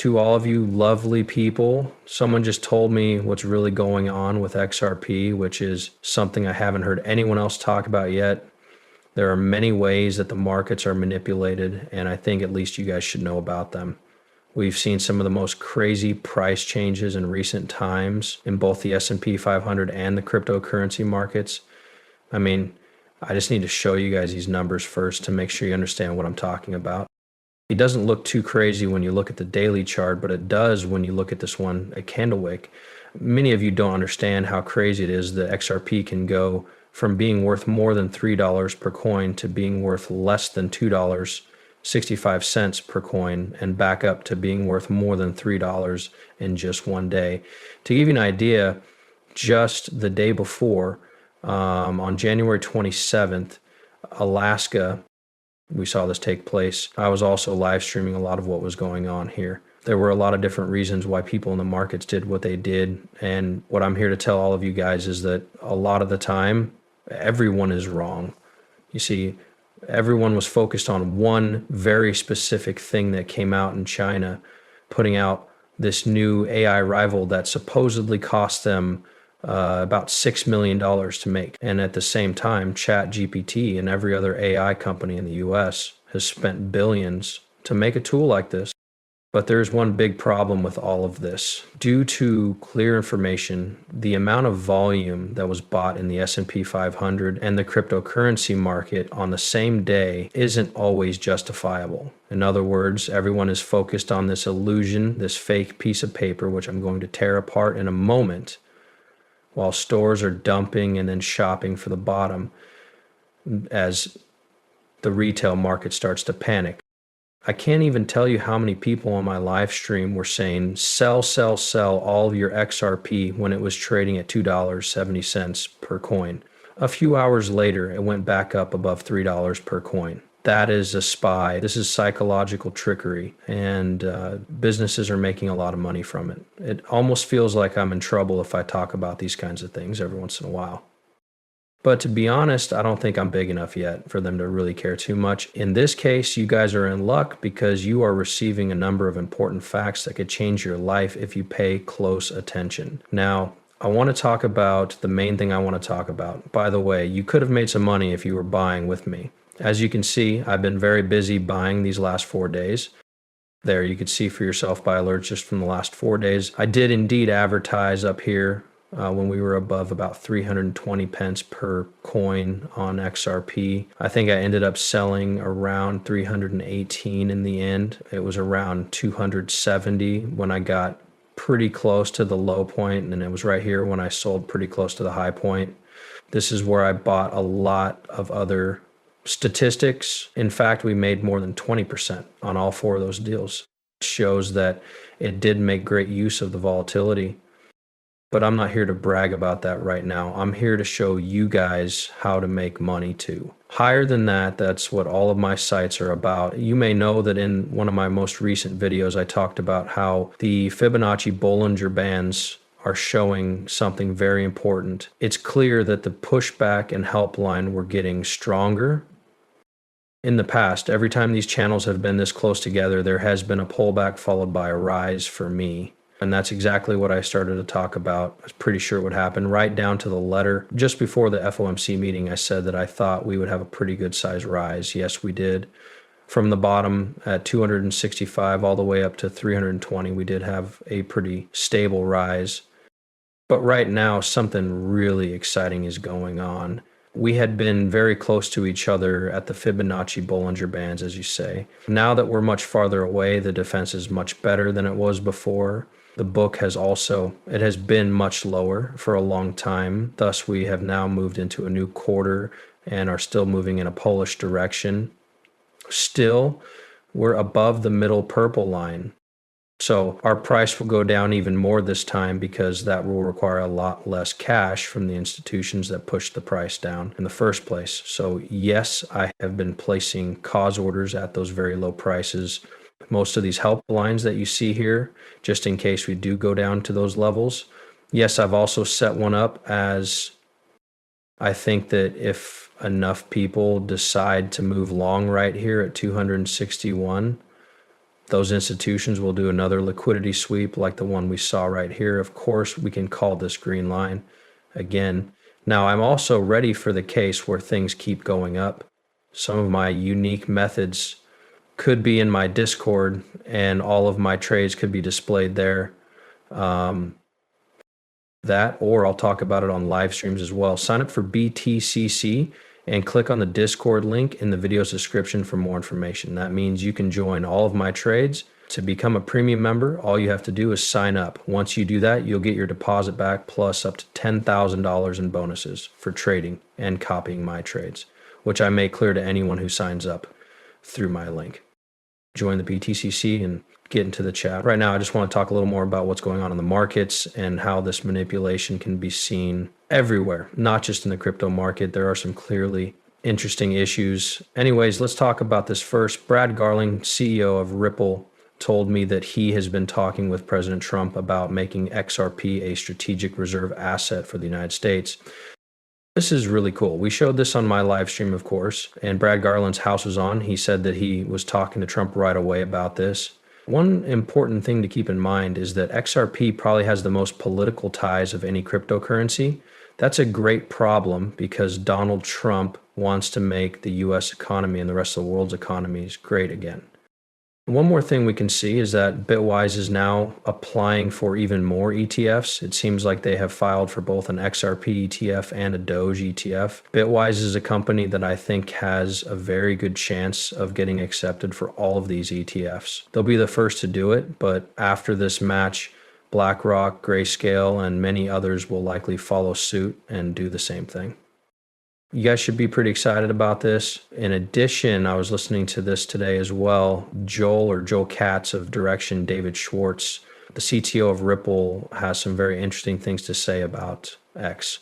To all of you lovely people, someone just told me what's really going on with XRP, which is something I haven't heard anyone else talk about yet. There are many ways that the markets are manipulated, and I think at least you guys should know about them. We've seen some of the most crazy price changes in recent times in both the S&P 500 and the cryptocurrency markets. I mean, I just need to show you guys these numbers first to make sure you understand what I'm talking about. It doesn't look too crazy when you look at the daily chart, but it does when you look at this one, a candle wick. Many of you don't understand how crazy it is that XRP can go from being worth more than $3 per coin to being worth less than $2.65 per coin and back up to being worth more than $3 in just one day. To give you an idea, just the day before, on January 27th, Alaska, we saw this take place. I was also live streaming a lot of what was going on here. There were a lot of different reasons why people in the markets did what they did. And what I'm here to tell all of you guys is that a lot of the time, everyone is wrong. You see, everyone was focused on one very specific thing that came out in China, putting out this new AI rival that supposedly cost them about $6 million to make. And at the same time, ChatGPT and every other AI company in the US has spent billions to make a tool like this. But there's one big problem with all of this. Due to clear information, the amount of volume that was bought in the S&P 500 and the cryptocurrency market on the same day isn't always justifiable. In other words, everyone is focused on this illusion, this fake piece of paper, which I'm going to tear apart in a moment, while stores are dumping and then shopping for the bottom as the retail market starts to panic. I can't even tell you how many people on my live stream were saying, sell, sell, sell all of your XRP when it was trading at $2.70 per coin. A few hours later, it went back up above $3 per coin. That is a SPY. This is psychological trickery, and businesses are making a lot of money from it. It almost feels like I'm in trouble if I talk about these kinds of things every once in a while. But to be honest, I don't think I'm big enough yet for them to really care too much. In this case, you guys are in luck because you are receiving a number of important facts that could change your life if you pay close attention. Now, I want to talk about the main thing I want to talk about. By the way, you could have made some money if you were buying with me. As you can see, I've been very busy buying these last 4 days. There, you could see for yourself by alerts just from the last 4 days. I did indeed advertise up here when we were above about 320 pence per coin on XRP. I think I ended up selling around 318 in the end. It was around 270 when I got pretty close to the low point, and it was right here when I sold pretty close to the high point. This is where I bought a lot of other statistics. In fact, we made more than 20% on all 4 of those deals. It shows that it did make great use of the volatility. But I'm not here to brag about that right now. I'm here to show you guys how to make money too. Higher than that, that's what all of my sites are about. You may know that in one of my most recent videos, I talked about how the Fibonacci Bollinger Bands are showing something very important. It's clear that the pushback and helpline were getting stronger. In the past, every time these channels have been this close together, there has been a pullback followed by a rise for me. And that's exactly what I started to talk about. I was pretty sure it would happen right down to the letter. Just before the FOMC meeting, I said that I thought we would have a pretty good size rise. Yes, we did. From the bottom at 265 all the way up to 320, we did have a pretty stable rise. But right now, something really exciting is going on. We had been very close to each other at the Fibonacci Bollinger Bands, as you say. Now that we're much farther away, the defense is much better than it was before. The book has also, it has been much lower for a long time. Thus, we have now moved into a new quarter and are still moving in a Polish direction. Still, we're above the middle purple line. So our price will go down even more this time because that will require a lot less cash from the institutions that pushed the price down in the first place. So yes, I have been placing cause orders at those very low prices. Most of these help lines that you see here, just in case we do go down to those levels. Yes, I've also set one up as I think that if enough people decide to move long right here at 261, Those institutions will do another liquidity sweep like the one we saw right here. Of course, we can call this green line again. Now, I'm also ready for the case where things keep going up. Some of my unique methods could be in my Discord, and all of my trades could be displayed there. That, or I'll talk about it on live streams as well. Sign up for BTCC and click on the Discord link in the video's description for more information. That means you can join all of my trades. To become a premium member, all you have to do is sign up. Once you do that, you'll get your deposit back plus up to $10,000 in bonuses for trading and copying my trades, which I make clear to anyone who signs up through my link. Join the BTCC and get into the chat. Right now, I just want to talk a little more about what's going on in the markets and how this manipulation can be seen everywhere, not just in the crypto market. There are some clearly interesting issues. Anyways, let's talk about this first. Brad Garling, CEO of Ripple, told me that he has been talking with President Trump about making XRP a strategic reserve asset for the United States. This is really cool. We showed this on my live stream, of course, and Brad Garland's house was on. He said that he was talking to Trump right away about this. One important thing to keep in mind is that XRP probably has the most political ties of any cryptocurrency. That's a great problem because Donald Trump wants to make the US economy and the rest of the world's economies great again. One more thing we can see is that Bitwise is now applying for even more ETFs. It seems like they have filed for both an XRP ETF and a Doge ETF. Bitwise is a company that I think has a very good chance of getting accepted for all of these ETFs. They'll be the first to do it, but after this match, BlackRock, Grayscale, and many others will likely follow suit and do the same thing. You guys should be pretty excited about this. In addition, I was listening to this today as well. Joel Katz of Direction, David Schwartz, the CTO of Ripple, has some very interesting things to say about X.